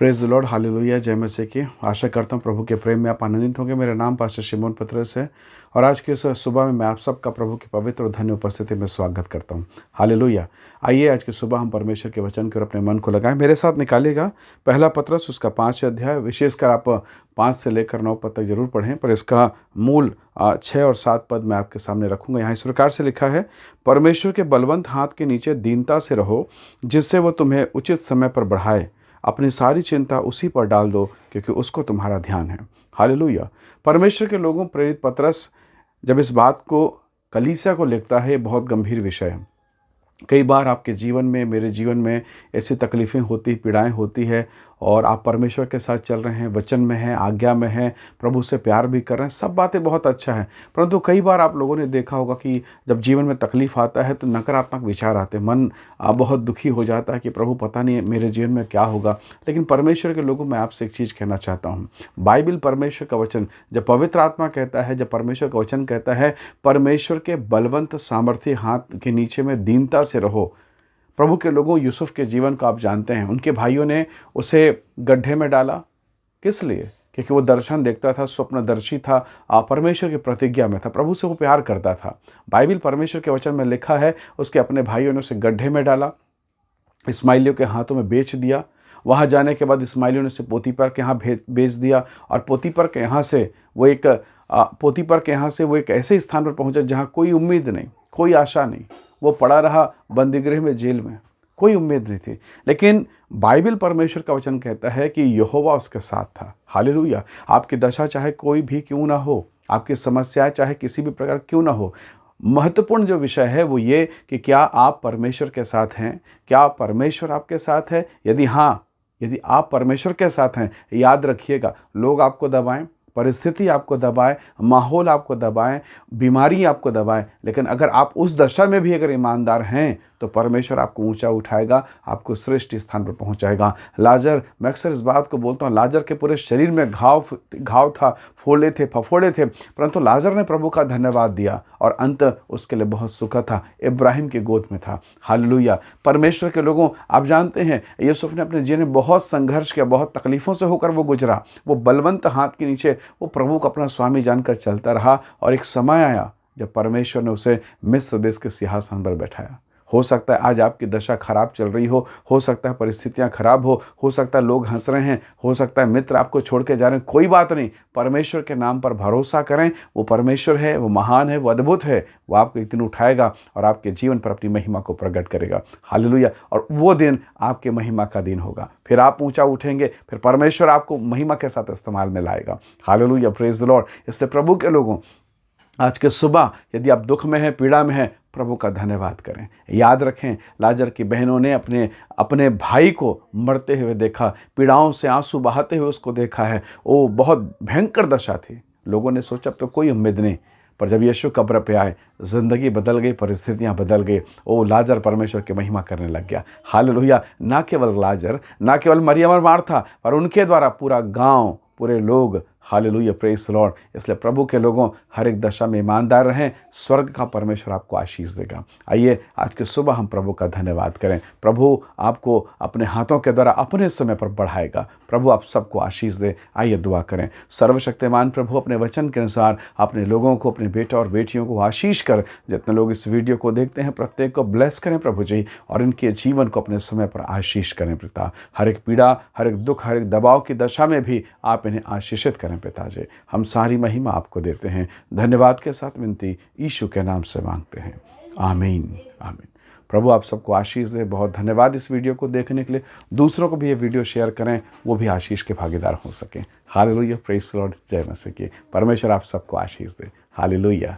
Praise the Lord, hallelujah, जय मसीह की। आशा करता हूँ प्रभु के प्रेम में आप आनंदित होंगे। मेरा नाम पास्टर शिमोन पतरस है और आज के इस सुबह में मैं आप सबका प्रभु की पवित्र और धन्य उपस्थिति में स्वागत करता हूँ। हालेलुया। आइए आज की सुबह हम परमेश्वर के वचन की ओर अपने मन को लगाएं। मेरे साथ निकालिएगा पहला पतरस उसका 5 अध्याय। विशेषकर आप 5 से लेकर 9 पद तक जरूर पढ़ें, पर इसका मूल 6 और 7 पद मैं आपके सामने रखूँगा। यहाँ इस प्रकार से लिखा है, परमेश्वर के बलवंत हाथ के नीचे दीनता से रहो, जिससे वो तुम्हें उचित समय पर बढ़ाए। अपनी सारी चिंता उसी पर डाल दो, क्योंकि उसको तुम्हारा ध्यान है। हालेलुया। परमेश्वर के लोगों, प्रेरित पतरस जब इस बात को कलीसिया को लिखता है, बहुत गंभीर विषय है। कई बार आपके जीवन में, मेरे जीवन में ऐसी तकलीफ़ें होती, पीड़ाएं होती है और आप परमेश्वर के साथ चल रहे हैं, वचन में हैं, आज्ञा में हैं, प्रभु से प्यार भी कर रहे हैं, सब बातें बहुत अच्छा है। परंतु कई बार आप लोगों ने देखा होगा कि जब जीवन में तकलीफ़ आता है तो नकारात्मक विचार आते हैं, मन बहुत दुखी हो जाता है कि प्रभु पता नहीं मेरे जीवन में क्या होगा। लेकिन परमेश्वर के लोगों, मैं आपसे एक चीज़ कहना चाहता हूँ। बाइबल, परमेश्वर का वचन, जब पवित्र आत्मा कहता है, जब परमेश्वर का वचन कहता है, परमेश्वर के बलवंत सामर्थ्य हाथ के नीचे में दीनता से रहो। प्रभु के लोगों, यूसुफ के जीवन को आप जानते हैं। उनके भाइयों ने उसे गड्ढे में डाला। किस लिए? क्योंकि वो दर्शन देखता था, स्वप्नदर्शी था, परमेश्वर की प्रतिज्ञा में था, प्रभु से वो प्यार करता था। बाइबल, परमेश्वर के वचन में लिखा है, उसके अपने भाइयों ने उसे गड्ढे में डाला, इस्माइलियों के हाथों में बेच दिया। वहाँ जाने के बाद इस्माइलियों ने उसे पोतीपर के यहाँ बेच दिया और पोतीपर के यहाँ से वो एक ऐसे स्थान पर पहुँचा जहाँ कोई उम्मीद नहीं, कोई आशा नहीं। वो पड़ा रहा बंदीगृह में, जेल में, कोई उम्मीद नहीं थी। लेकिन बाइबल, परमेश्वर का वचन कहता है कि यहोवा उसके साथ था। हालेलुया। आपकी दशा चाहे कोई भी क्यों ना हो, आपकी समस्याएं चाहे किसी भी प्रकार क्यों ना हो, महत्वपूर्ण जो विषय है वो ये कि क्या आप परमेश्वर के साथ हैं? क्या परमेश्वर आपके साथ है? यदि हाँ, यदि आप परमेश्वर के साथ हैं, याद रखिएगा, लोग आपको दबाएं, परिस्थिति आपको दबाए, माहौल आपको दबाए, बीमारी आपको दबाए, लेकिन अगर आप उस दशा में भी अगर ईमानदार हैं तो परमेश्वर आपको ऊंचा उठाएगा, आपको श्रेष्ठ स्थान पर पहुंचाएगा। लाजर, मैं अक्सर इस बात को बोलता हूं, लाजर के पूरे शरीर में घाव था, फोड़े थे, फफोड़े थे, परंतु लाजर ने प्रभु का धन्यवाद दिया और अंत उसके लिए बहुत सुखद था, इब्राहिम की गोद में था। हालेलुया। परमेश्वर के लोगों, आप जानते हैं यूसुफ ने अपने जीवन में बहुत संघर्ष किया, बहुत तकलीफ़ों से होकर वो गुजरा। वो बलवंत हाथ के नीचे वो प्रभु को अपना स्वामी जानकर चलता रहा और एक समय आया जब परमेश्वर ने उसे मिस्र देश के सिंहासन पर बैठाया। हो सकता है आज आपकी दशा खराब चल रही हो सकता है परिस्थितियां खराब हो सकता है लोग हंस रहे हैं, हो सकता है मित्र आपको छोड़ के जा रहे हैं। कोई बात नहीं, परमेश्वर के नाम पर भरोसा करें। वो परमेश्वर है, वो महान है, वो अद्भुत है। वो आपको एक दिन उठाएगा और आपके जीवन पर अपनी महिमा को प्रकट करेगा। हालेलुया। और वो दिन आपके महिमा का दिन होगा। फिर आप ऊंचा उठेंगे, फिर परमेश्वर आपको महिमा के साथ इस्तेमाल में लाएगा। Hallelujah, praise the Lord. इससे प्रभु के लोगों, आज के सुबह यदि आप दुख में हैं, पीड़ा में हैं, प्रभु का धन्यवाद करें। याद रखें, लाजर की बहनों ने अपने भाई को मरते हुए देखा, पीड़ाओं से आंसू बहाते हुए उसको देखा है। वो बहुत भयंकर दशा थी। लोगों ने सोचा अब तो कोई उम्मीद नहीं, पर जब यीशु कब्र पे आए, ज़िंदगी बदल गई, परिस्थितियां बदल गई। वो लाजर परमेश्वर की महिमा करने लग गया। हालेलुया। ना केवल लाजर, ना केवल मरियम और मार्था, पर उनके द्वारा पूरा गाँव, पूरे लोग। Hallelujah, praise the Lord. इसलिए प्रभु के लोगों, हर एक दशा में ईमानदार रहें, स्वर्ग का परमेश्वर आपको आशीष देगा। आइए आज के सुबह हम प्रभु का धन्यवाद करें। प्रभु आपको अपने हाथों के द्वारा अपने समय पर बढ़ाएगा। प्रभु आप सबको आशीष दे। आइए दुआ करें। सर्वशक्तिमान प्रभु, अपने वचन के अनुसार अपने लोगों को, अपने बेटा और बेटियों को आशीष कर। जितने लोग इस वीडियो को देखते हैं, प्रत्येक को ब्लेस करें प्रभु जी, और इनके जीवन को अपने समय पर आशीष करें पिता। हर एक पीड़ा, हर एक दुख, हर एक दबाव की दशा में भी आप इन्हें आशीषित करें पिताजी। हम सारी महिमा आपको देते हैं। धन्यवाद के साथ विनती यीशु के नाम से मांगते हैं, आमीन, आमीन। प्रभु आप सबको आशीष दे। बहुत धन्यवाद इस वीडियो को देखने के लिए। दूसरों को भी ये वीडियो शेयर करें, वो भी आशीष के भागीदार हो सकें। हालेलुया, प्रेज द लॉर्ड, जय मसीह की। परमेश्वर आप सबको आशीष दे। हालेलुया।